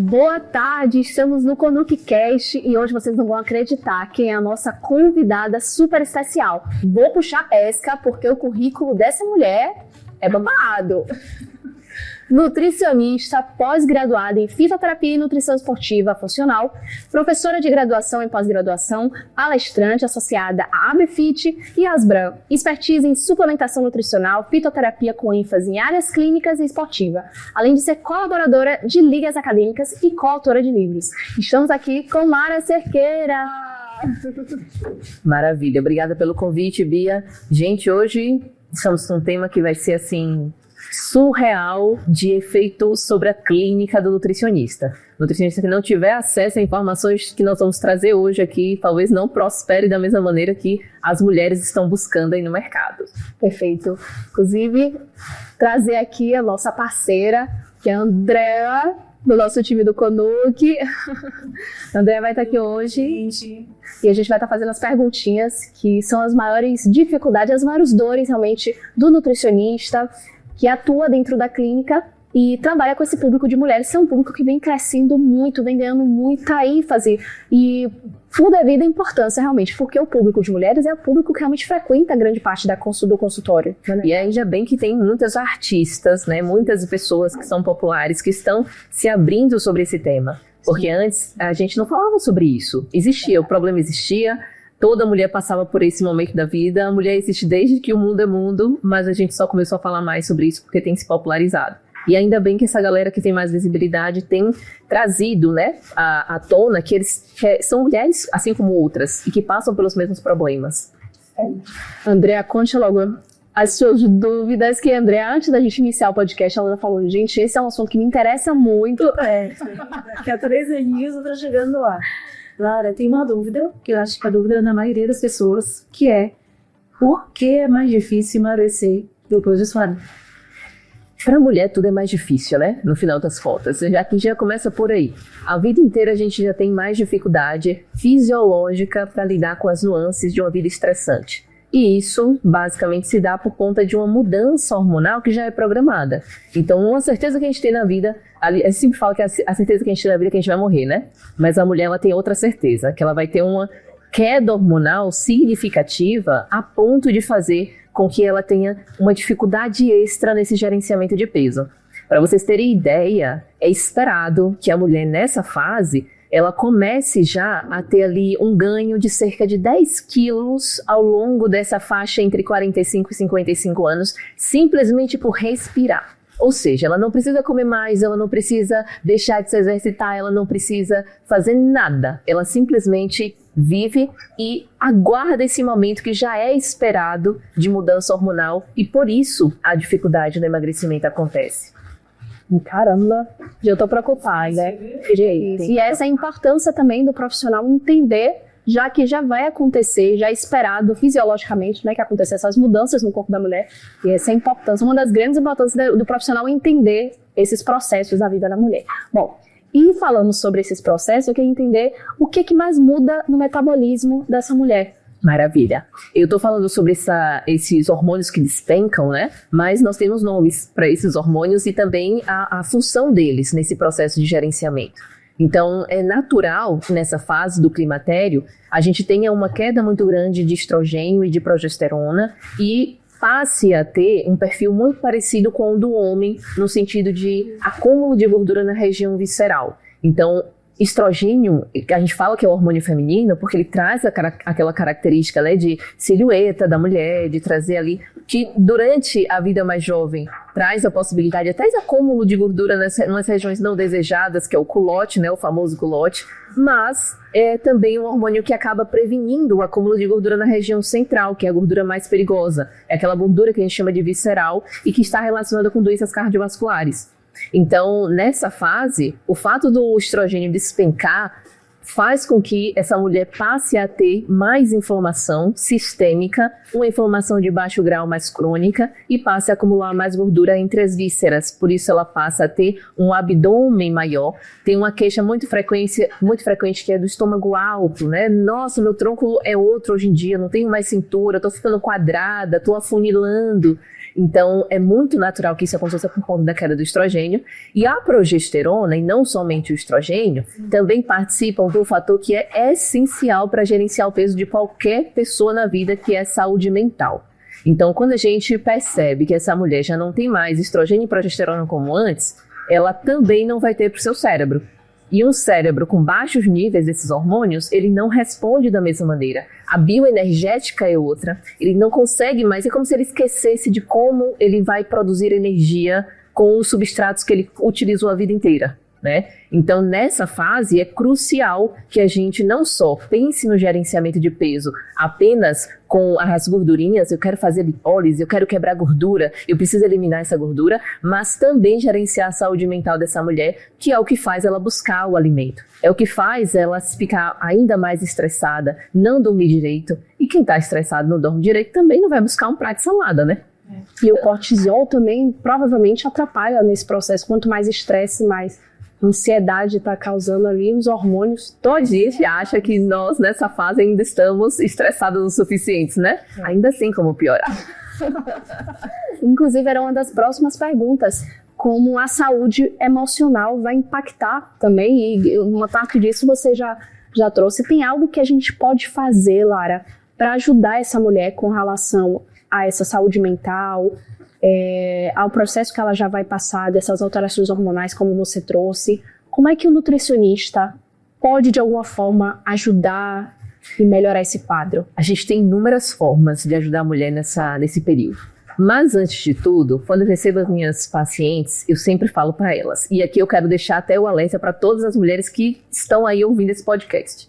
Boa tarde, estamos no ConucCast e hoje vocês não vão acreditar quem é a nossa convidada super especial. Vou puxar pesca porque o currículo dessa mulher é babado. Nutricionista, pós-graduada em fitoterapia e nutrição esportiva funcional, professora de graduação e pós-graduação, palestrante associada à ABFIT e Asbram, expertise em suplementação nutricional, fitoterapia com ênfase em áreas clínicas e esportiva, além de ser colaboradora de ligas acadêmicas e coautora de livros. Estamos aqui com Mara Cerqueira. Maravilha, obrigada pelo convite, Bia. Gente, hoje estamos com um tema que vai ser assim surreal de efeito sobre a clínica do nutricionista. O nutricionista que não tiver acesso a informações que nós vamos trazer hoje aqui, talvez não prospere da mesma maneira que as mulheres estão buscando aí no mercado. Perfeito. Inclusive, trazer aqui a nossa parceira, que é a Andrea, do nosso time do Conuc. A Andrea vai estar aqui hoje e a gente vai estar fazendo as perguntinhas que são as maiores dificuldades, as maiores dores realmente do nutricionista que atua dentro da clínica e trabalha com esse público de mulheres. É um público que vem crescendo muito, vem ganhando muita ênfase e full devida importância realmente, porque o público de mulheres é o público que realmente frequenta grande parte do consultório. Né? E ainda bem que tem muitas artistas, né, muitas pessoas que são populares, que estão se abrindo sobre esse tema. Porque antes a gente não falava sobre isso. Existia, o problema existia. Toda mulher passava por esse momento da vida. A mulher existe desde que o mundo é mundo, mas a gente só começou a falar mais sobre isso porque tem se popularizado. E ainda bem que essa galera que tem mais visibilidade tem trazido, né, à tona que eles são mulheres assim como outras e que passam pelos mesmos problemas. Andrea, conte logo as suas dúvidas, que a Andrea, antes da gente iniciar o podcast, ela falou, gente, esse é um assunto que me interessa muito. Que há 3 aninhos eu tô chegando lá. Lara, tem uma dúvida, que eu acho que a dúvida da maioria das pessoas, que é: por que é mais difícil emagrecer depois dos 40? Para mulher tudo é mais difícil, né? No final das contas, já começa por aí. A vida inteira a gente já tem mais dificuldade fisiológica para lidar com as nuances de uma vida estressante. E isso basicamente se dá por conta de uma mudança hormonal que já é programada. Então, uma certeza que a gente tem na vida, eu sempre falo que a certeza que a gente tem na vida é que a gente vai morrer, né? Mas a mulher, ela tem outra certeza, que ela vai ter uma queda hormonal significativa a ponto de fazer com que ela tenha uma dificuldade extra nesse gerenciamento de peso. Para vocês terem ideia, é esperado que a mulher nessa fase ela comece já a ter ali um ganho de cerca de 10 quilos ao longo dessa faixa entre 45 e 55 anos, simplesmente por respirar. Ou seja, ela não precisa comer mais, ela não precisa deixar de se exercitar, ela não precisa fazer nada. Ela simplesmente vive e aguarda esse momento que já é esperado de mudança hormonal e por isso a dificuldade no emagrecimento acontece. Caramba, já tô preocupada, né? E essa é a importância também do profissional entender, já que já vai acontecer, já é esperado fisiologicamente, né, que acontecer essas mudanças no corpo da mulher. E essa é a importância, uma das grandes importâncias do profissional entender esses processos da vida da mulher. Bom, e falando sobre esses processos, eu queria entender o que mais muda no metabolismo dessa mulher. Maravilha. Eu estou falando sobre esses hormônios que despencam, né? Mas nós temos nomes para esses hormônios e também a função deles nesse processo de gerenciamento. Então, é natural nessa fase do climatério a gente tenha uma queda muito grande de estrogênio e de progesterona e passe a ter um perfil muito parecido com o do homem no sentido de acúmulo de gordura na região visceral. Então, estrogênio, a gente fala que é o hormônio feminino porque ele traz aquela característica, né, de silhueta da mulher, de trazer ali, que durante a vida mais jovem traz a possibilidade até de acúmulo de gordura nas regiões não desejadas, que é o culote, né, o famoso culote, mas é também um hormônio que acaba prevenindo o acúmulo de gordura na região central, que é a gordura mais perigosa, é aquela gordura que a gente chama de visceral e que está relacionada com doenças cardiovasculares. Então, nessa fase, o fato do estrogênio despencar faz com que essa mulher passe a ter mais inflamação sistêmica, uma inflamação de baixo grau mais crônica e passe a acumular mais gordura entre as vísceras. Por isso ela passa a ter um abdômen maior, tem uma queixa muito frequente que é do estômago alto, né? Nossa, meu tronco é outro hoje em dia, não tenho mais cintura, tô ficando quadrada, tô afunilando. Então, é muito natural que isso aconteça por conta da queda do estrogênio. E a progesterona, e não somente o estrogênio, também participam de um fator que é essencial para gerenciar o peso de qualquer pessoa na vida, que é saúde mental. Então, quando a gente percebe que essa mulher já não tem mais estrogênio e progesterona como antes, ela também não vai ter para o seu cérebro. E um cérebro com baixos níveis desses hormônios, ele não responde da mesma maneira. A bioenergética é outra, ele não consegue mais, é como se ele esquecesse de como ele vai produzir energia com os substratos que ele utilizou a vida inteira, né? Então, nessa fase, é crucial que a gente não só pense no gerenciamento de peso apenas com as gordurinhas, eu quero fazer lipólise, eu quero quebrar gordura, eu preciso eliminar essa gordura, mas também gerenciar a saúde mental dessa mulher, que é o que faz ela buscar o alimento. É o que faz ela ficar ainda mais estressada, não dormir direito. E quem está estressado não dorme direito também não vai buscar um prato de salada, né? E o cortisol também provavelmente atrapalha nesse processo. Quanto mais estresse, mais ansiedade está causando ali, os hormônios. Toda gente acha que nós, nessa fase, ainda estamos estressados o suficiente, né? Ainda assim, como piorar. Inclusive, era uma das próximas perguntas. Como a saúde emocional vai impactar também, e uma parte disso você já trouxe. Tem algo que a gente pode fazer, Lara, para ajudar essa mulher com relação a essa saúde mental, ao processo que ela já vai passar, dessas alterações hormonais, como você trouxe? Como é que o nutricionista pode, de alguma forma, ajudar e melhorar esse quadro? A gente tem inúmeras formas de ajudar a mulher nesse período. Mas, antes de tudo, quando eu recebo as minhas pacientes, eu sempre falo para elas. E aqui eu quero deixar até o alerta para todas as mulheres que estão aí ouvindo esse podcast.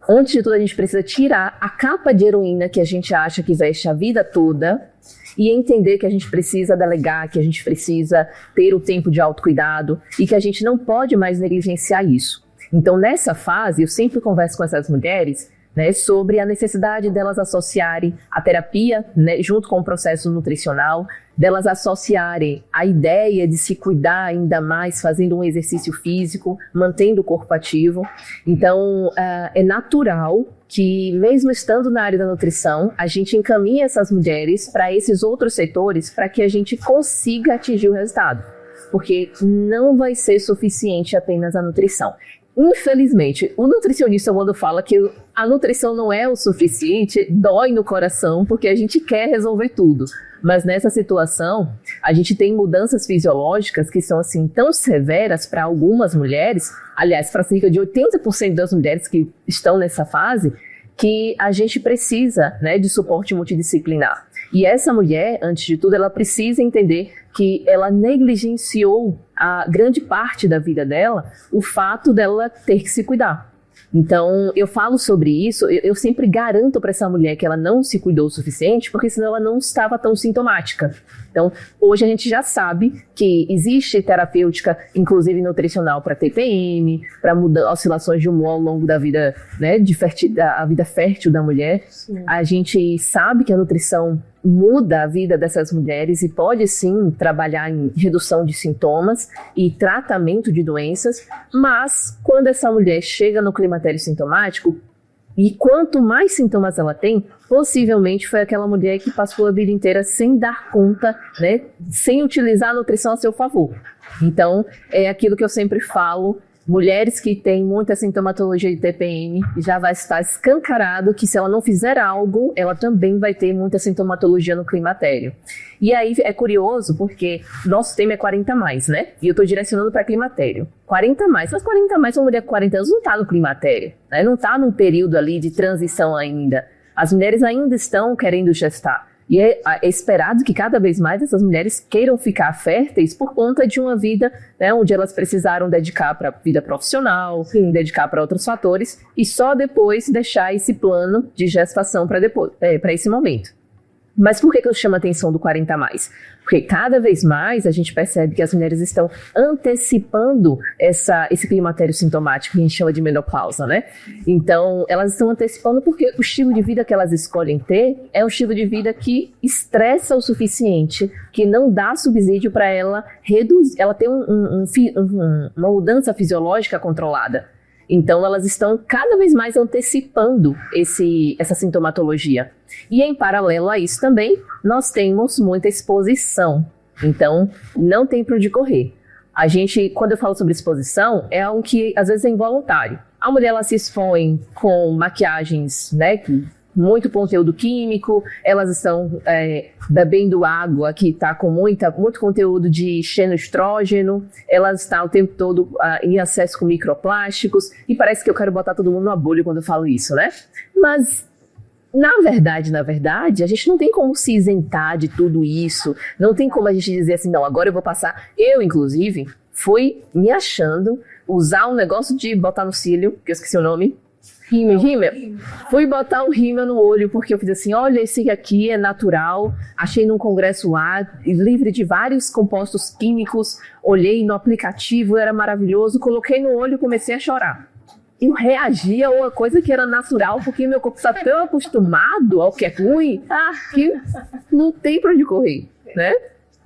Antes de tudo, a gente precisa tirar a capa de heroína que a gente acha que veste a vida toda e entender que a gente precisa delegar, que a gente precisa ter o tempo de autocuidado e que a gente não pode mais negligenciar isso. Então, nessa fase, eu sempre converso com essas mulheres, né, sobre a necessidade delas associarem a terapia, né, junto com o processo nutricional, delas associarem a ideia de se cuidar ainda mais fazendo um exercício físico, mantendo o corpo ativo. Então, é natural que, mesmo estando na área da nutrição, a gente encaminhe essas mulheres para esses outros setores para que a gente consiga atingir o resultado. Porque não vai ser suficiente apenas a nutrição. Infelizmente, o nutricionista, quando fala que a nutrição não é o suficiente, dói no coração, porque a gente quer resolver tudo. Mas nessa situação, a gente tem mudanças fisiológicas que são assim tão severas para algumas mulheres, aliás, para cerca de 80% das mulheres que estão nessa fase, que a gente precisa, né, de suporte multidisciplinar. E essa mulher, antes de tudo, ela precisa entender que ela negligenciou a grande parte da vida dela, o fato dela ter que se cuidar. Então, eu falo sobre isso, eu sempre garanto para essa mulher que ela não se cuidou o suficiente, porque senão ela não estava tão sintomática. Então, hoje a gente já sabe que existe terapêutica, inclusive nutricional, para TPM, para oscilações de humor ao longo da vida, né, a vida fértil da mulher. Sim. A gente sabe que a nutrição muda a vida dessas mulheres e pode sim trabalhar em redução de sintomas e tratamento de doenças, mas quando essa mulher chega no climatério sintomático, e quanto mais sintomas ela tem, possivelmente foi aquela mulher que passou a vida inteira sem dar conta, né, sem utilizar a nutrição a seu favor. Então, é aquilo que eu sempre falo, mulheres que têm muita sintomatologia de TPM, já vai estar escancarado que se ela não fizer algo, ela também vai ter muita sintomatologia no climatério. E aí é curioso porque nosso tema é 40+, né? E eu estou direcionando para climatério. 40+, mas 40+, uma mulher com 40 anos não está no climatério, né? Não está num período ali de transição ainda. As mulheres ainda estão querendo gestar. E é esperado que cada vez mais essas mulheres queiram ficar férteis por conta de uma vida, né, onde elas precisaram dedicar para a vida profissional, dedicar para outros fatores, e só depois deixar esse plano de gestação para esse momento. Mas por que eu chamo a atenção do 40+? Porque cada vez mais a gente percebe que as mulheres estão antecipando esse climatério sintomático que a gente chama de menopausa, né? Então, elas estão antecipando porque o estilo de vida que elas escolhem ter é um estilo de vida que estressa o suficiente, que não dá subsídio para ela reduzir, ela ter uma mudança fisiológica controlada. Então, elas estão cada vez mais antecipando essa sintomatologia. E em paralelo a isso também, nós temos muita exposição. Então, não tem para onde correr. A gente, quando eu falo sobre exposição, é algo que às vezes é involuntário. A mulher, ela se expõe com maquiagens, né, muito conteúdo químico, elas estão bebendo água que está com muito conteúdo de xenoestrógeno, elas estão o tempo todo em acesso com microplásticos, e parece que eu quero botar todo mundo numa bolha quando eu falo isso, né? Mas, na verdade, a gente não tem como se isentar de tudo isso, não tem como a gente dizer assim, não, agora eu vou passar. Eu, inclusive, fui me achando, usar um negócio de botar no cílio, que eu esqueci o nome, rímel. Fui botar um rímel no olho, porque eu fiz assim, olha, esse aqui é natural, achei num congresso lá, livre de vários compostos químicos, olhei no aplicativo, era maravilhoso, coloquei no olho e comecei a chorar. Eu reagia a uma coisa que era natural, porque meu corpo está tão acostumado ao que é ruim, que não tem pra onde correr, né?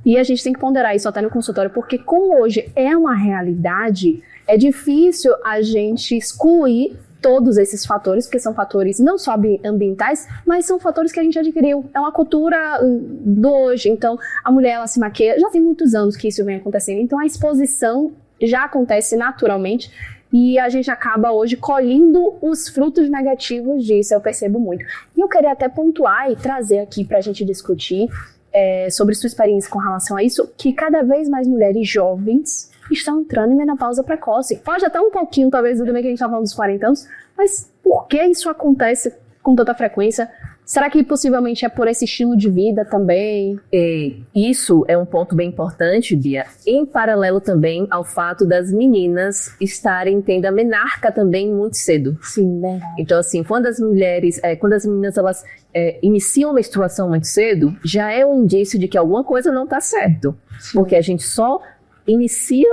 E a gente tem que ponderar isso até no consultório, porque como hoje é uma realidade, é difícil a gente excluir todos esses fatores, porque são fatores não só ambientais, mas são fatores que a gente adquiriu. É uma cultura do hoje. Então, a mulher, ela se maquia, já tem muitos anos que isso vem acontecendo. Então, a exposição já acontece naturalmente e a gente acaba hoje colhendo os frutos negativos disso, eu percebo muito. E eu queria até pontuar e trazer aqui para a gente discutir sobre sua experiência com relação a isso, que cada vez mais mulheres jovens estão entrando em menopausa precoce. Pode até um pouquinho, talvez, do que a gente está falando dos 40 anos, mas por que isso acontece com tanta frequência? Será que possivelmente é por esse estilo de vida também? Isso é um ponto bem importante, Bia, em paralelo também ao fato das meninas estarem tendo a menarca também muito cedo. Sim, né? Então, assim, quando as meninas elas iniciam a menstruação muito cedo, já é um indício de que alguma coisa não está certo. Sim. Porque a gente só inicia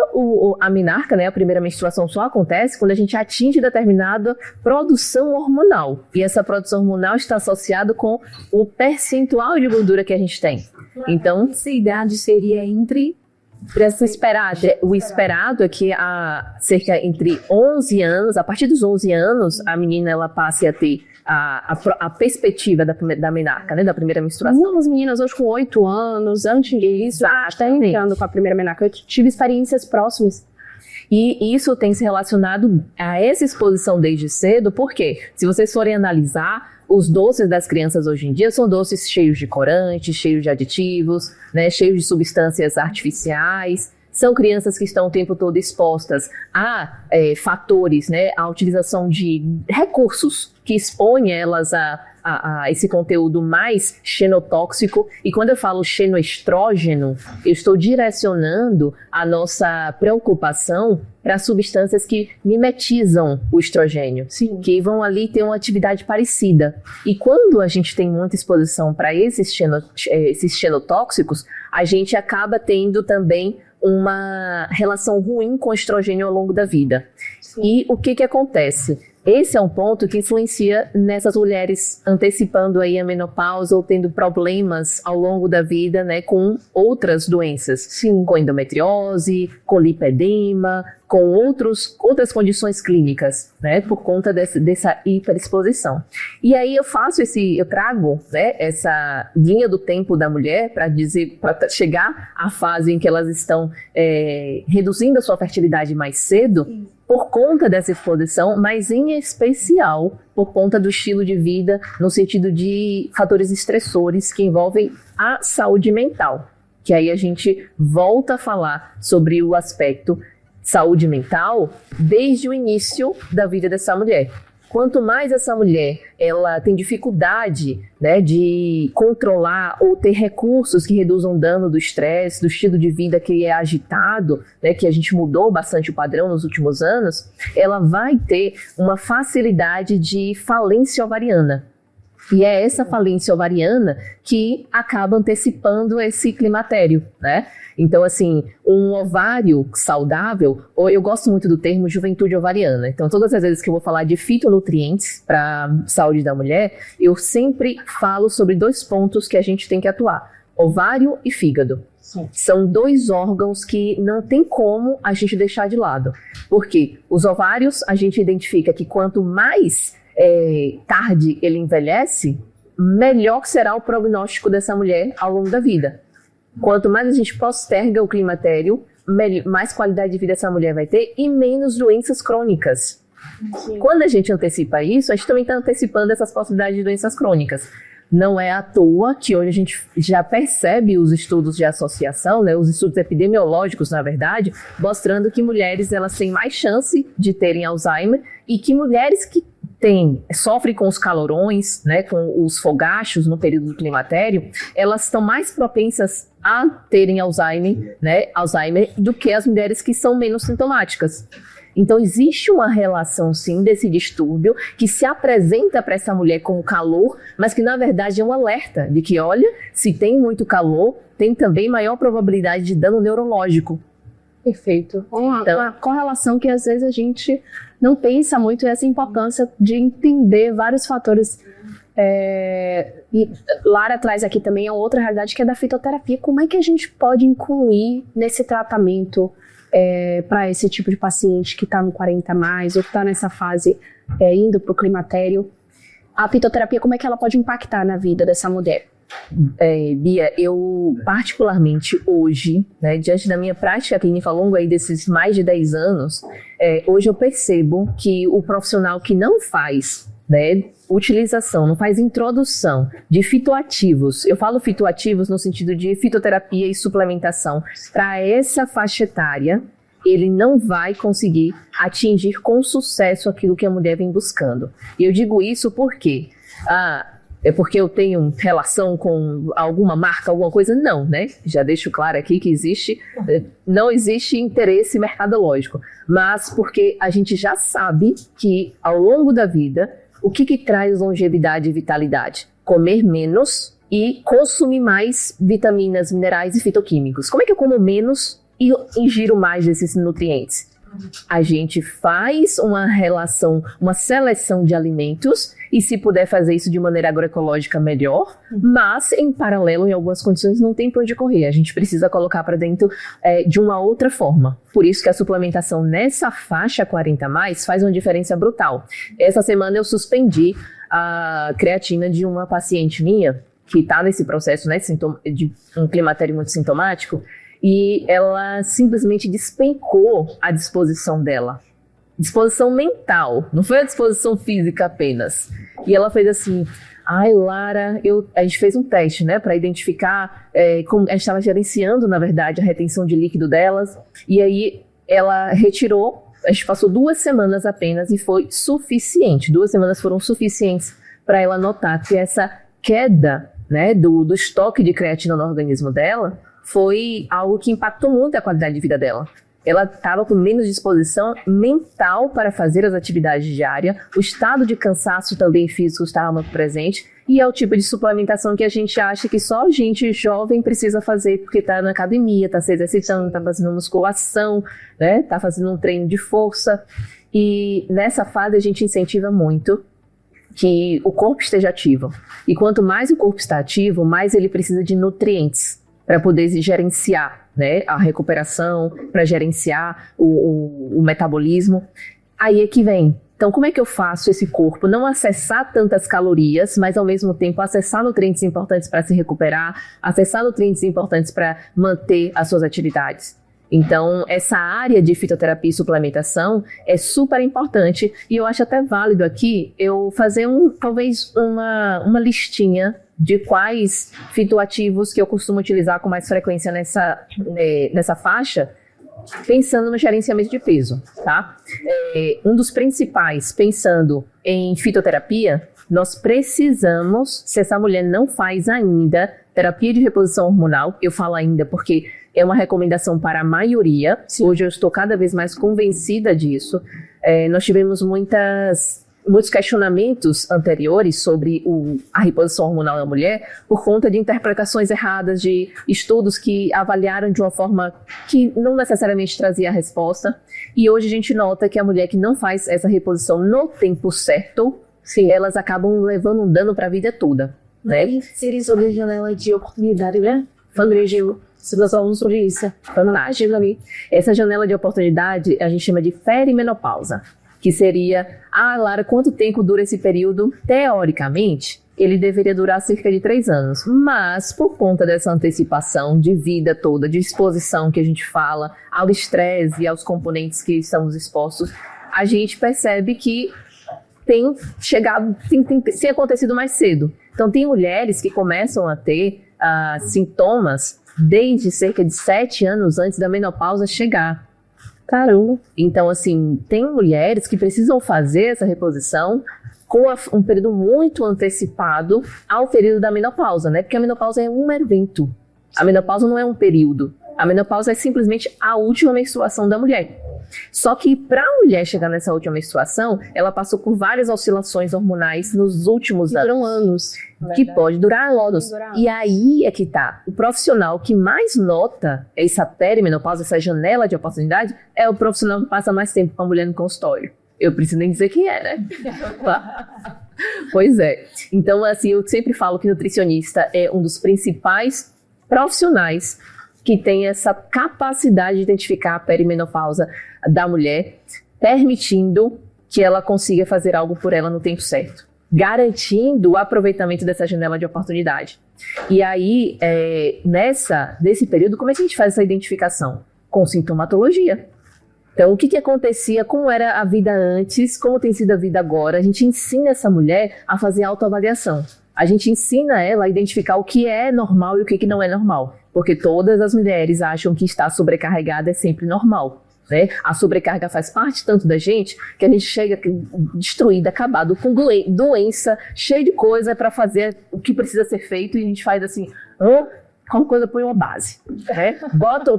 a menarca, né, a primeira menstruação só acontece quando a gente atinge determinada produção hormonal. E essa produção hormonal está associada com o percentual de gordura que a gente tem. Então, essa idade seria entre... O esperado é que cerca entre 11 anos, a partir dos 11 anos, a menina ela passe a ter a perspectiva da menarca, né, da primeira menstruação. Algumas meninas hoje com 8 anos, antes disso, até entrando com a primeira menarca, eu tive experiências próximas. E isso tem se relacionado a essa exposição desde cedo, porque se vocês forem analisar, os doces das crianças hoje em dia são doces cheios de corantes, cheios de aditivos, né, cheios de substâncias artificiais. São crianças que estão o tempo todo expostas a fatores, né, a utilização de recursos que expõem elas a esse conteúdo mais xenotóxico. E quando eu falo xenoestrógeno, eu estou direcionando a nossa preocupação para substâncias que mimetizam o estrogênio. Sim. Que vão ali ter uma atividade parecida. E quando a gente tem muita exposição para esses xenotóxicos, a gente acaba tendo também uma relação ruim com o estrogênio ao longo da vida. Sim. E o que acontece? Esse é um ponto que influencia nessas mulheres antecipando aí a menopausa ou tendo problemas ao longo da vida, né, com outras doenças. Sim. Com endometriose, com lipedema, com outras condições clínicas, né, por conta dessa hiperexposição. E aí eu trago, né, essa linha do tempo da mulher para chegar à fase em que elas estão reduzindo a sua fertilidade mais cedo. Sim. Por conta dessa exposição, mas em especial por conta do estilo de vida, no sentido de fatores estressores que envolvem a saúde mental. Que aí a gente volta a falar sobre o aspecto saúde mental desde o início da vida dessa mulher. Quanto mais essa mulher ela tem dificuldade, né, de controlar ou ter recursos que reduzam o dano do estresse, do estilo de vida que é agitado, né, que a gente mudou bastante o padrão nos últimos anos, ela vai ter uma facilidade de falência ovariana. E é essa falência ovariana que acaba antecipando esse climatério, né? Então, assim, um ovário saudável, eu gosto muito do termo juventude ovariana. Então, todas as vezes que eu vou falar de fitonutrientes para a saúde da mulher, eu sempre falo sobre 2 pontos que a gente tem que atuar: ovário e fígado. Sim. São 2 órgãos que não tem como a gente deixar de lado. Porque os ovários, a gente identifica que quanto mais tarde ele envelhece, melhor será o prognóstico dessa mulher ao longo da vida. Quanto mais a gente posterga o climatério, mais qualidade de vida essa mulher vai ter e menos doenças crônicas. Sim. Quando a gente antecipa isso, a gente também está antecipando essas possibilidades de doenças crônicas. Não é à toa que hoje a gente já percebe os estudos de associação, né, os estudos epidemiológicos, na verdade, mostrando que mulheres elas têm mais chance de terem Alzheimer e que mulheres que sofrem com os calorões, né, com os fogachos no período do climatério, elas estão mais propensas a terem Alzheimer do que as mulheres que são menos sintomáticas. Então, existe uma relação, sim, desse distúrbio que se apresenta para essa mulher como calor, mas que, na verdade, é um alerta de que, olha, se tem muito calor, tem também maior probabilidade de dano neurológico. Perfeito. Uma correlação que, às vezes, a gente não pensa muito, essa importância de entender vários fatores. E Lara traz aqui também a outra realidade, que é da fitoterapia. Como é que a gente pode incluir nesse tratamento para esse tipo de paciente que está no 40+, ou que está nessa fase indo para o climatério? A fitoterapia, como é que ela pode impactar na vida dessa mulher? Bia, eu particularmente hoje, né, diante da minha prática clínica ao longo aí desses mais de 10 anos, hoje eu percebo que o profissional que não faz, né, utilização, não faz introdução de fitoativos, eu falo fitoativos no sentido de fitoterapia e suplementação, para essa faixa etária, ele não vai conseguir atingir com sucesso aquilo que a mulher vem buscando. E eu digo isso porque é porque eu tenho relação com alguma marca, alguma coisa? Não, né? Já deixo claro aqui que não existe interesse mercadológico, mas porque a gente já sabe que ao longo da vida, o que traz longevidade e vitalidade? Comer menos e consumir mais vitaminas, minerais e fitoquímicos. Como é que eu como menos e ingiro mais desses nutrientes? A gente faz uma relação, uma seleção de alimentos e se puder fazer isso de maneira agroecológica, melhor, mas em paralelo, em algumas condições, não tem para onde correr. A gente precisa colocar para dentro de uma outra forma. Por isso que a suplementação nessa faixa 40+, faz uma diferença brutal. Essa semana eu suspendi a creatina de uma paciente minha que está nesse processo, né, de um climatério muito sintomático, e ela simplesmente despencou a disposição dela. Disposição mental, não foi a disposição física apenas. E ela fez assim, Lara, a gente fez um teste, né, para identificar como a gente estava gerenciando, na verdade, a retenção de líquido delas, e aí ela retirou, a gente passou 2 semanas apenas e foi suficiente, 2 semanas foram suficientes para ela notar que essa queda, né, do estoque de creatina no organismo dela foi algo que impactou muito a qualidade de vida dela. Ela estava com menos disposição mental para fazer as atividades diárias, o estado de cansaço também físico estava muito presente, e é o tipo de suplementação que a gente acha que só gente jovem precisa fazer, porque está na academia, está se exercitando, está fazendo musculação, né? Está fazendo um treino de força. E nessa fase a gente incentiva muito que o corpo esteja ativo. E quanto mais o corpo está ativo, mais ele precisa de nutrientes para poder gerenciar, né, a recuperação, para gerenciar o metabolismo. Aí é que vem. Então, como é que eu faço esse corpo não acessar tantas calorias, mas ao mesmo tempo acessar nutrientes importantes para se recuperar, acessar nutrientes importantes para manter as suas atividades? Então, essa área de fitoterapia e suplementação é super importante, e eu acho até válido aqui eu fazer talvez uma listinha de quais fitoativos que eu costumo utilizar com mais frequência nessa faixa, pensando no gerenciamento de peso, tá? Um dos principais, pensando em fitoterapia, nós precisamos, se essa mulher não faz ainda terapia de reposição hormonal, eu falo ainda porque é uma recomendação para a maioria, hoje eu estou cada vez mais convencida disso. Nós tivemos muitos questionamentos anteriores sobre a reposição hormonal da mulher por conta de interpretações erradas de estudos que avaliaram de uma forma que não necessariamente trazia a resposta. E hoje a gente nota que a mulher que não faz essa reposição no tempo certo, elas acabam levando um dano para a vida toda. Né? Seria sobre a janela de oportunidade, né? Fantástico. Se nós falamos sobre isso. Fantástico ali. Essa janela de oportunidade a gente chama de perimenopausa, que seria, Lara, quanto tempo dura esse período? Teoricamente, ele deveria durar cerca de 3 anos. Mas, por conta dessa antecipação de vida toda, de exposição que a gente fala, ao estresse e aos componentes que estamos expostos, a gente percebe que tem acontecido mais cedo. Então, tem mulheres que começam a ter sintomas desde cerca de 7 anos antes da menopausa chegar. Caramba. Então, assim, tem mulheres que precisam fazer essa reposição com um período muito antecipado ao período da menopausa, né? Porque a menopausa é um evento. A menopausa não é um período. A menopausa é simplesmente a última menstruação da mulher. Só que para a mulher chegar nessa última menstruação, ela passou por várias oscilações hormonais nos últimos anos. Duram anos. Que pode durar anos. E aí é que tá. O profissional que mais nota essa perimenopausa, essa janela de oportunidade, é o profissional que passa mais tempo com a mulher no consultório. Eu preciso nem dizer quem é, né? Pois é. Então, assim, eu sempre falo que nutricionista é um dos principais profissionais que tem essa capacidade de identificar a perimenopausa da mulher, permitindo que ela consiga fazer algo por ela no tempo certo, garantindo o aproveitamento dessa janela de oportunidade. E aí, nesse período, como é que a gente faz essa identificação? Com sintomatologia. Então, o que acontecia, como era a vida antes, como tem sido a vida agora, a gente ensina essa mulher a fazer autoavaliação. A gente ensina ela a identificar o que é normal e o que não é normal. Porque todas as mulheres acham que estar sobrecarregada é sempre normal, né? A sobrecarga faz parte tanto da gente que a gente chega destruída, acabado, com doença, cheio de coisa para fazer o que precisa ser feito e a gente faz assim, qualquer coisa põe uma base, né? Bota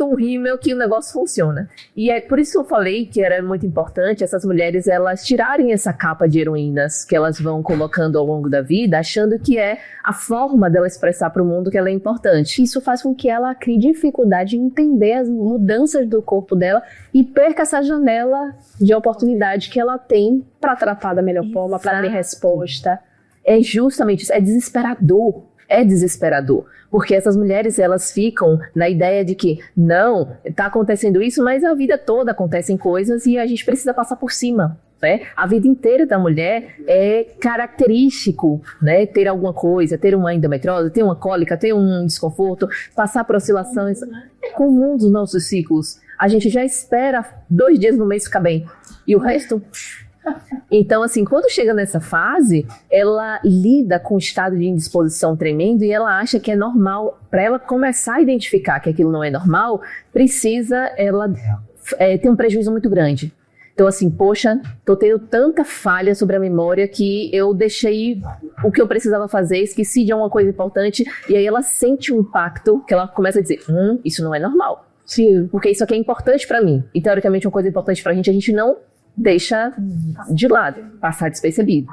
um rímel que o negócio funciona. E é por isso que eu falei que era muito importante essas mulheres, elas tirarem essa capa de heroínas que elas vão colocando ao longo da vida, achando que é a forma dela expressar para o mundo que ela é importante. Isso faz com que ela crie dificuldade em entender as mudanças do corpo dela e perca essa janela de oportunidade que ela tem para tratar da melhor forma, para ter resposta. É justamente isso, é desesperador, porque essas mulheres, elas ficam na ideia de que, não, tá acontecendo isso, mas a vida toda acontecem coisas e a gente precisa passar por cima, né? A vida inteira da mulher é característico, né? Ter alguma coisa, ter uma endometriose, ter uma cólica, ter um desconforto, passar por oscilações, é comum dos nossos ciclos. A gente já espera 2 dias no mês ficar bem, e o resto... Então, assim, quando chega nessa fase, ela lida com um estado de indisposição tremendo e ela acha que é normal. Para ela começar a identificar que aquilo não é normal, precisa ela ter um prejuízo muito grande. Então, assim, poxa, tô tendo tanta falha sobre a memória que eu deixei o que eu precisava fazer, esqueci de uma coisa importante, e aí ela sente um impacto que ela começa a dizer, isso não é normal. Sim. Porque isso aqui é importante para mim. E, teoricamente, uma coisa importante pra gente não deixa de lado, passar despercebido.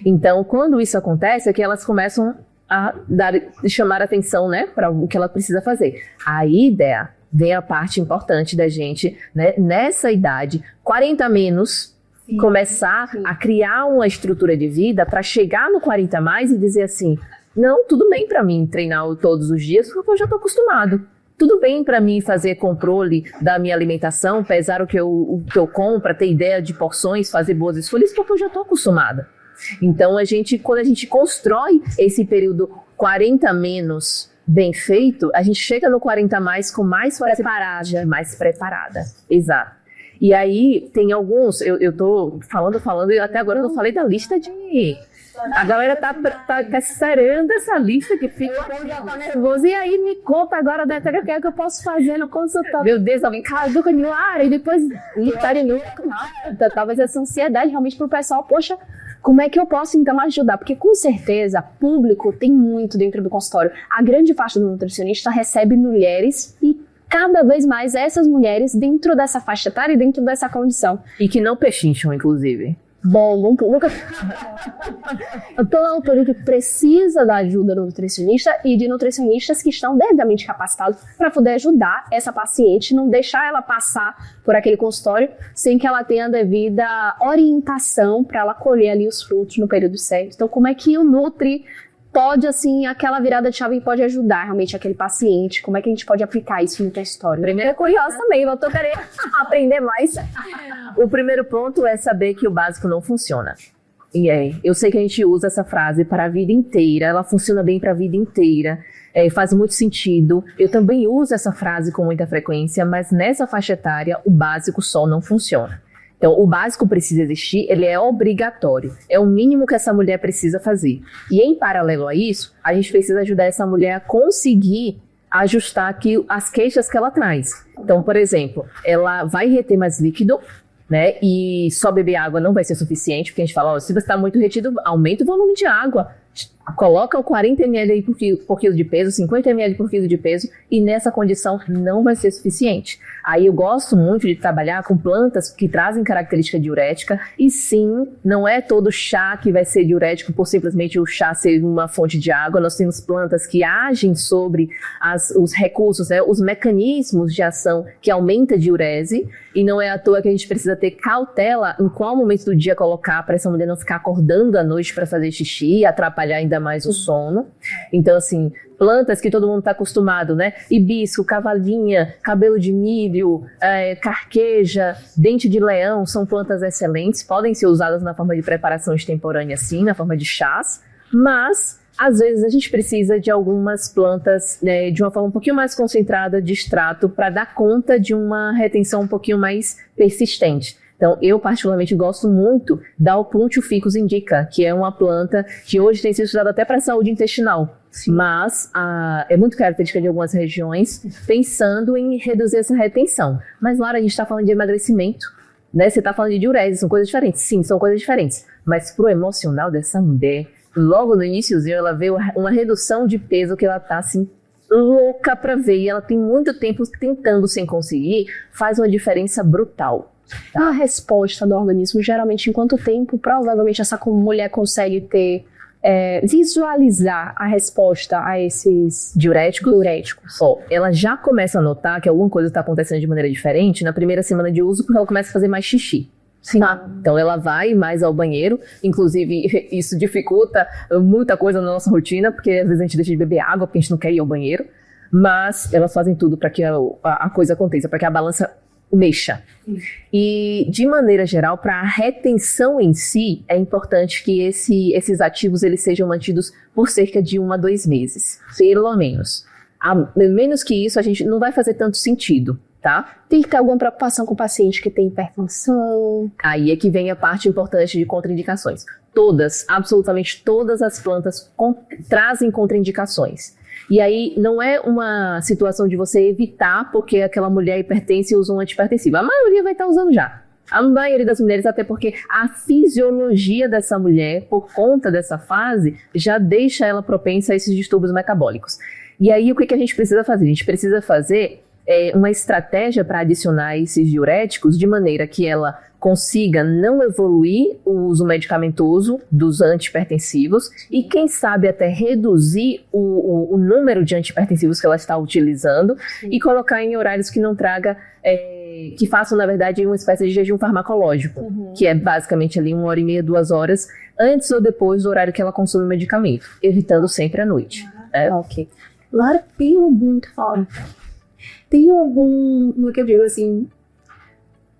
Então, quando isso acontece, é que elas começam a chamar atenção, né, para o que ela precisa fazer. Aí, vem a parte importante da gente, né, nessa idade, 40 menos, começar a criar uma estrutura de vida para chegar no 40 mais e dizer assim, não, tudo bem para mim treinar todos os dias, porque eu já estou acostumado. Tudo bem para mim fazer controle da minha alimentação, pesar o que eu compro, ter ideia de porções, fazer boas escolhas, porque eu já estou acostumada. Então, quando a gente constrói esse período 40 menos bem feito, a gente chega no 40 mais com mais preparada. Exato. E aí, tem alguns, eu tô falando, e até agora eu não falei da lista de... A galera tá esperando essa lista que fica. Eu já tô nervoso. E aí, me conta agora, o que é que eu posso fazer no consultório? Meu Deus, alguém cala do canil, e depois talvez essa ansiedade realmente pro pessoal, poxa, como é que eu posso então ajudar? Porque com certeza, público tem muito dentro do consultório. A grande parte do nutricionista recebe mulheres e cada vez mais essas mulheres dentro dessa faixa etária e dentro dessa condição. E que não pechincham, inclusive. Bom, nunca... Então, o que precisa da ajuda do nutricionista e de nutricionistas que estão devidamente capacitados para poder ajudar essa paciente, não deixar ela passar por aquele consultório sem que ela tenha a devida orientação para ela colher ali os frutos no período certo. Então, como é que o Nutri pode, assim, aquela virada de chave pode ajudar realmente aquele paciente? Como é que a gente pode aplicar isso no consultório? Primeiro é curiosa também, eu tô querendo aprender mais. O primeiro ponto é saber que o básico não funciona. Eu sei que a gente usa essa frase para a vida inteira, ela funciona bem para a vida inteira, faz muito sentido. Eu também uso essa frase com muita frequência, mas nessa faixa etária o básico só não funciona. Então, o básico precisa existir, ele é obrigatório, é o mínimo que essa mulher precisa fazer. E em paralelo a isso, a gente precisa ajudar essa mulher a conseguir ajustar aqui as queixas que ela traz. Então, por exemplo, ela vai reter mais líquido, né? E só beber água não vai ser suficiente, porque a gente fala, se você está muito retido, aumenta o volume de água. Coloca 40 ml aí por quilo de peso, 50 ml por quilo de peso, e nessa condição não vai ser suficiente. Aí eu gosto muito de trabalhar com plantas que trazem característica diurética, e sim, não é todo chá que vai ser diurético por simplesmente o chá ser uma fonte de água. Nós temos plantas que agem sobre os recursos, né, os mecanismos de ação que aumenta a diurese, e não é à toa que a gente precisa ter cautela em qual momento do dia colocar, para essa mulher não ficar acordando à noite para fazer xixi e atrapalhar ainda mais o sono. Então, assim, plantas que todo mundo está acostumado, né? Hibisco, cavalinha, cabelo de milho, carqueja, dente de leão, são plantas excelentes, podem ser usadas na forma de preparação extemporânea, sim, na forma de chás, mas às vezes a gente precisa de algumas plantas, né, de uma forma um pouquinho mais concentrada de extrato para dar conta de uma retenção um pouquinho mais persistente. Então, eu particularmente gosto muito da Opuntia ficus indica, que é uma planta que hoje tem sido estudada até para a saúde intestinal. Sim. Mas é muito característica de algumas regiões, pensando em reduzir essa retenção. Mas, Lara, a gente está falando de emagrecimento, né? Você está falando de diurese, são coisas diferentes. Sim, são coisas diferentes. Mas pro emocional dessa mulher, logo no iníciozinho, ela vê uma redução de peso que ela tá assim, louca pra ver. E ela tem muito tempo tentando sem conseguir, faz uma diferença brutal. A resposta do organismo, geralmente, em quanto tempo, provavelmente, essa mulher consegue ter, visualizar a resposta a esses diuréticos? Ela já começa a notar que alguma coisa está acontecendo de maneira diferente na primeira semana de uso, porque ela começa a fazer mais xixi. Sim. Tá? Então ela vai mais ao banheiro, inclusive isso dificulta muita coisa na nossa rotina, porque às vezes a gente deixa de beber água porque a gente não quer ir ao banheiro, mas elas fazem tudo para que a coisa aconteça, para que a balança mexa. E, de maneira geral, para a retenção em si, é importante que esses ativos eles sejam mantidos por cerca de 1 a 2 meses, pelo menos. Menos que isso, a gente não vai fazer tanto sentido, tá? Tem que ter alguma preocupação com o paciente que tem hipertensão. Aí é que vem a parte importante de contraindicações. Absolutamente todas as plantas trazem contraindicações. E aí não é uma situação de você evitar porque aquela mulher hipertensa e usa um antihipertensivo. A maioria vai estar usando já. A maioria das mulheres, até porque a fisiologia dessa mulher, por conta dessa fase, já deixa ela propensa a esses distúrbios metabólicos. E aí o que a gente precisa fazer? A gente precisa fazer uma estratégia para adicionar esses diuréticos de maneira que ela consiga não evoluir o uso medicamentoso dos antihipertensivos e, quem sabe, até reduzir o número de antihipertensivos que ela está utilizando e colocar em horários que não traga, que façam, na verdade, uma espécie de jejum farmacológico, que é basicamente ali 1h30, 2 horas, antes ou depois do horário que ela consome o medicamento, evitando sempre à noite. Ok. Lara, pergunta, fala. Tem algum, no que eu digo assim,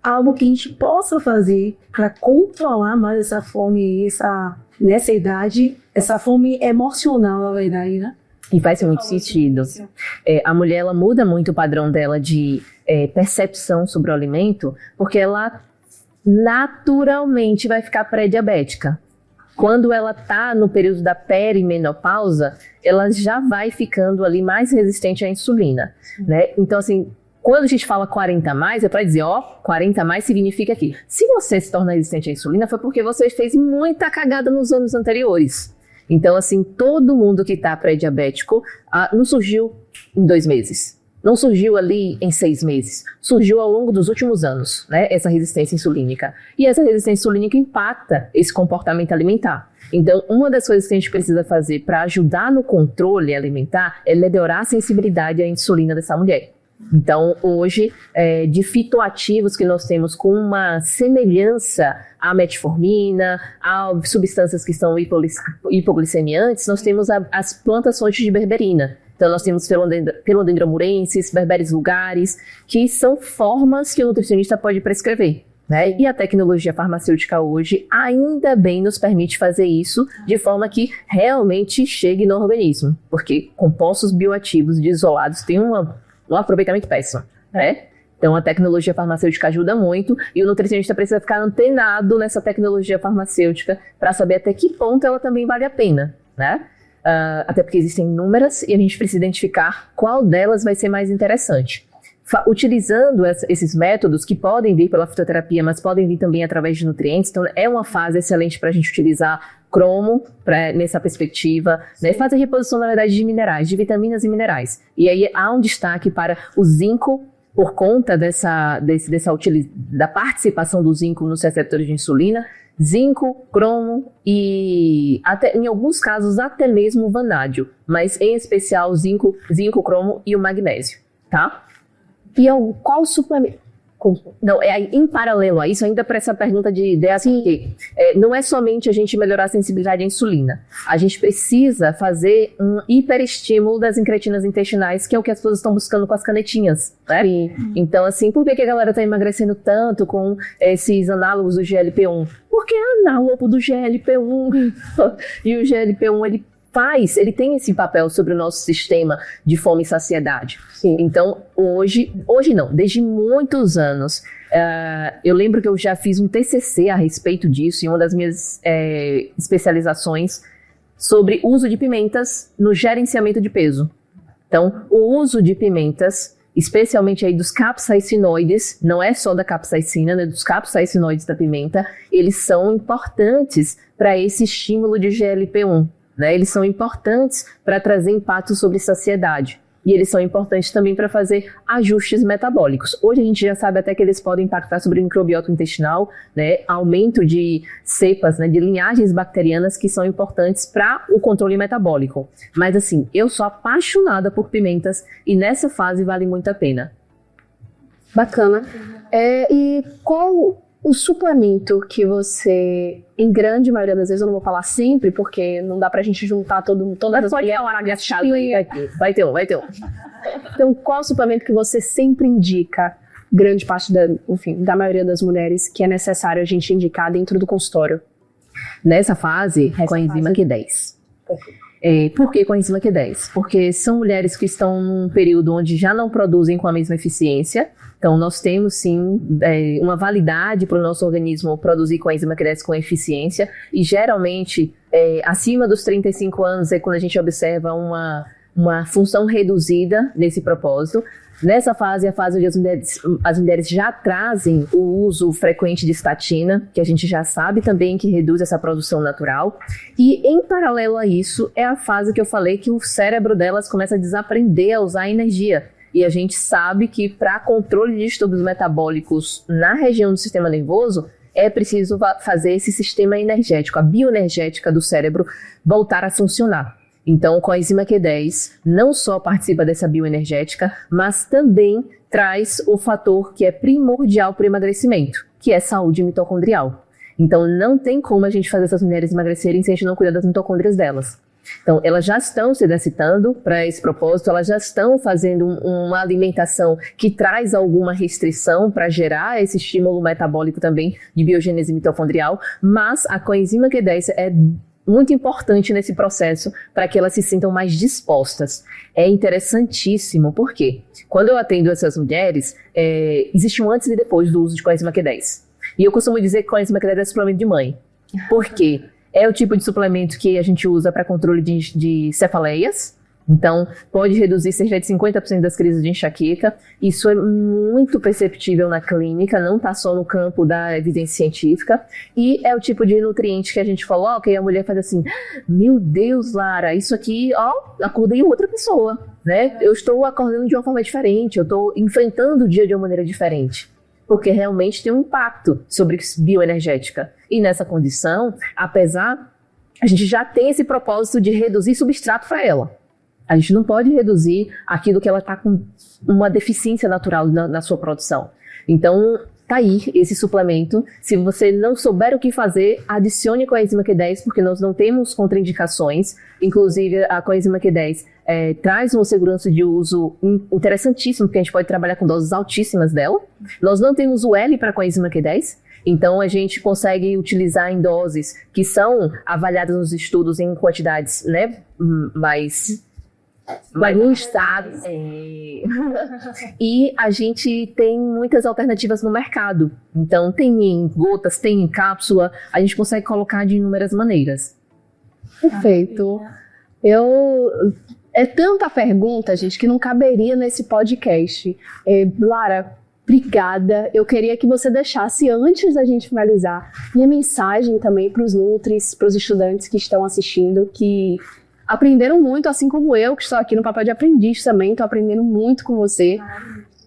algo que a gente possa fazer para controlar mais essa fome, nessa idade, essa fome emocional, na verdade, né? E faz muito sentido. A mulher, ela muda muito o padrão dela de percepção sobre o alimento, porque ela naturalmente vai ficar pré-diabética. Quando ela está no período da perimenopausa, ela já vai ficando ali mais resistente à insulina, né? Então, assim, quando a gente fala 40 a mais, é para dizer, 40 a mais significa que se você se torna resistente à insulina, foi porque você fez muita cagada nos anos anteriores. Então, assim, todo mundo que está pré-diabético não surgiu em 2 meses. Não surgiu ali em 6 meses, surgiu ao longo dos últimos anos, né, essa resistência insulínica. E essa resistência insulínica impacta esse comportamento alimentar. Então, uma das coisas que a gente precisa fazer para ajudar no controle alimentar é melhorar a sensibilidade à insulina dessa mulher. Então, hoje, de fitoativos que nós temos com uma semelhança à metformina, a substâncias que são hipoglicemiantes, nós temos as plantas fontes de berberina. Então, nós temos Philodendron murensis, Berberis vulgaris, que são formas que o nutricionista pode prescrever, né? E a tecnologia farmacêutica hoje ainda bem nos permite fazer isso de forma que realmente chegue no organismo, porque compostos bioativos isolados têm um aproveitamento péssimo, né? Então a tecnologia farmacêutica ajuda muito e o nutricionista precisa ficar antenado nessa tecnologia farmacêutica para saber até que ponto ela também vale a pena, né? Até porque existem inúmeras e a gente precisa identificar qual delas vai ser mais interessante. Utilizando esses métodos que podem vir pela fitoterapia, mas podem vir também através de nutrientes, então é uma fase excelente para a gente utilizar cromo nessa perspectiva, né? Fazer reposição, na verdade, de minerais, de vitaminas e minerais. E aí há um destaque para o zinco, por conta da participação do zinco nos receptores de insulina, zinco, cromo e, até, em alguns casos, até mesmo vanádio, mas em especial zinco, cromo e o magnésio, tá? E qual suplemento? Não, em paralelo a isso, ainda para essa pergunta de ideias, não é somente a gente melhorar a sensibilidade à insulina. A gente precisa fazer um hiperestímulo das incretinas intestinais, que é o que as pessoas estão buscando com as canetinhas, né? Então, assim, por que a galera está emagrecendo tanto com esses análogos do GLP-1? Porque é análogo do GLP-1. E o GLP-1, ele tem esse papel sobre o nosso sistema de fome e saciedade. Sim. Então, hoje não, desde muitos anos, eu lembro que eu já fiz um TCC a respeito disso, em uma das minhas especializações, sobre uso de pimentas no gerenciamento de peso. Então, o uso de pimentas, especialmente aí dos capsaicinoides, não é só da capsaicina, né, dos capsaicinoides da pimenta, eles são importantes para esse estímulo de GLP-1. Né, eles são importantes para trazer impacto sobre saciedade e eles são importantes também para fazer ajustes metabólicos. Hoje a gente já sabe até que eles podem impactar sobre o microbiota intestinal, né, aumento de cepas, né, de linhagens bacterianas que são importantes para o controle metabólico. Mas assim, eu sou apaixonada por pimentas e nessa fase vale muito a pena. Bacana. E qual o suplemento que você, em grande maioria das vezes, eu não vou falar sempre, porque não dá pra gente juntar todas as mulheres chatas aqui. Vai ter um. Então, qual o suplemento que você sempre indica, grande parte da maioria das mulheres, que é necessário a gente indicar dentro do consultório? Nessa fase, coenzima Q10. Por que coenzima Q10? Porque são mulheres que estão num período onde já não produzem com a mesma eficiência. Então, nós temos, sim, uma validade para o nosso organismo produzir coenzima Q10 com eficiência. E, geralmente, acima dos 35 anos é quando a gente observa uma função reduzida nesse propósito. Nessa fase, é a fase onde as mulheres já trazem o uso frequente de estatina, que a gente já sabe também que reduz essa produção natural. E, em paralelo a isso, é a fase que eu falei que o cérebro delas começa a desaprender a usar a energia. E a gente sabe que para controle de distúrbios metabólicos na região do sistema nervoso, é preciso fazer esse sistema energético, a bioenergética do cérebro, voltar a funcionar. Então, a coenzima Q10 não só participa dessa bioenergética, mas também traz o fator que é primordial para o emagrecimento, que é saúde mitocondrial. Então, não tem como a gente fazer essas mulheres emagrecerem se a gente não cuidar das mitocôndrias delas. Então, elas já estão se exercitando para esse propósito, elas já estão fazendo uma alimentação que traz alguma restrição para gerar esse estímulo metabólico também de biogênese mitocondrial, mas a coenzima Q10 é muito importante nesse processo para que elas se sintam mais dispostas. É interessantíssimo, porque quando eu atendo essas mulheres, existe um antes e depois do uso de coenzima Q10. E eu costumo dizer que coenzima Q10 é suplemento de mãe. Por quê? É o tipo de suplemento que a gente usa para controle de cefaleias. Então, pode reduzir cerca de 50% das crises de enxaqueca. Isso é muito perceptível na clínica, não está só no campo da evidência científica. E é o tipo de nutriente que a gente falou, que a mulher faz assim, meu Deus, Lara, isso aqui, acordei outra pessoa, né? Eu estou acordando de uma forma diferente, eu estou enfrentando o dia de uma maneira diferente. Porque realmente tem um impacto sobre bioenergética. E nessa condição, apesar, a gente já tem esse propósito de reduzir substrato para ela. A gente não pode reduzir aquilo que ela está com uma deficiência natural na sua produção. Então, tá aí esse suplemento. Se você não souber o que fazer, adicione coenzima Q10, porque nós não temos contraindicações. Inclusive, a coenzima Q10 traz uma segurança de uso interessantíssimo, porque a gente pode trabalhar com doses altíssimas dela. Nós não temos o L para coenzima Q10, Então, a gente consegue utilizar em doses que são avaliadas nos estudos em quantidades, né, mais ajustadas. E a gente tem muitas alternativas no mercado. Então, tem em gotas, tem em cápsula, a gente consegue colocar de inúmeras maneiras. Perfeito. É tanta pergunta, gente, que não caberia nesse podcast. Lara, obrigada. Eu queria que você deixasse, antes da gente finalizar, minha mensagem também para os nutris, para os estudantes que estão assistindo, que aprenderam muito, assim como eu, que estou aqui no papel de aprendiz também, estou aprendendo muito com você.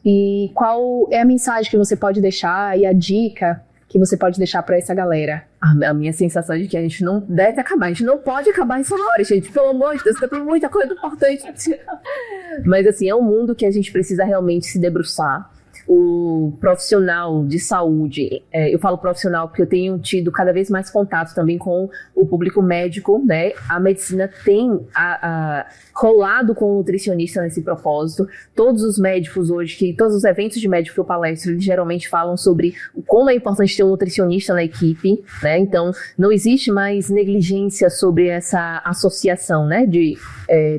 E qual é a mensagem que você pode deixar e a dica que você pode deixar para essa galera? A minha sensação é de que a gente não deve acabar, a gente não pode acabar em uma hora, gente, pelo amor de Deus, tem muita coisa importante. Mas assim, é um mundo que a gente precisa realmente se debruçar. O profissional de saúde, eu falo profissional porque eu tenho tido cada vez mais contato também com o público médico, né? A medicina tem colado com o nutricionista nesse propósito. Todos os médicos hoje, todos os eventos de médico que eu palestro, eles geralmente falam sobre como é importante ter um nutricionista na equipe, né? Então, não existe mais negligência sobre essa associação, né? De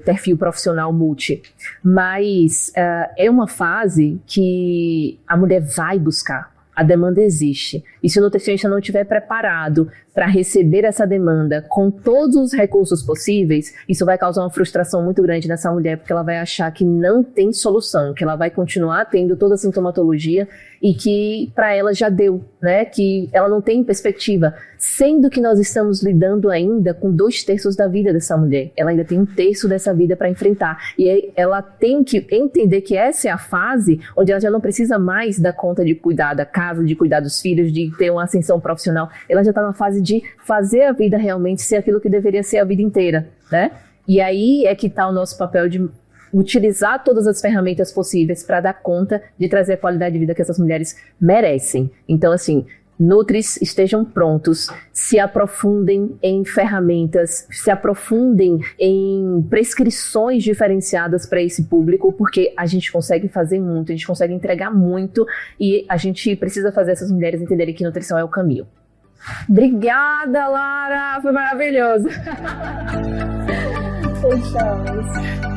perfil profissional multi. Mas é uma fase que a mulher vai buscar, a demanda existe. E se o nutricionista não estiver preparado para receber essa demanda com todos os recursos possíveis, isso vai causar uma frustração muito grande nessa mulher, porque ela vai achar que não tem solução, que ela vai continuar tendo toda a sintomatologia e que para ela já deu, né? Que ela não tem perspectiva, sendo que nós estamos lidando ainda com 2/3 da vida dessa mulher. Ela ainda tem 1/3 dessa vida para enfrentar. E aí ela tem que entender que essa é a fase onde ela já não precisa mais dar conta de cuidar da casa, de cuidar dos filhos, de ter uma ascensão profissional. Ela já está na fase de fazer a vida realmente ser aquilo que deveria ser a vida inteira, né? E aí é que está o nosso papel de utilizar todas as ferramentas possíveis para dar conta de trazer a qualidade de vida que essas mulheres merecem. Então, assim, nutris, estejam prontos, se aprofundem em ferramentas, se aprofundem em prescrições diferenciadas para esse público, porque a gente consegue fazer muito, a gente consegue entregar muito e a gente precisa fazer essas mulheres entenderem que nutrição é o caminho. Obrigada, Lara! Foi maravilhoso! Fechamos.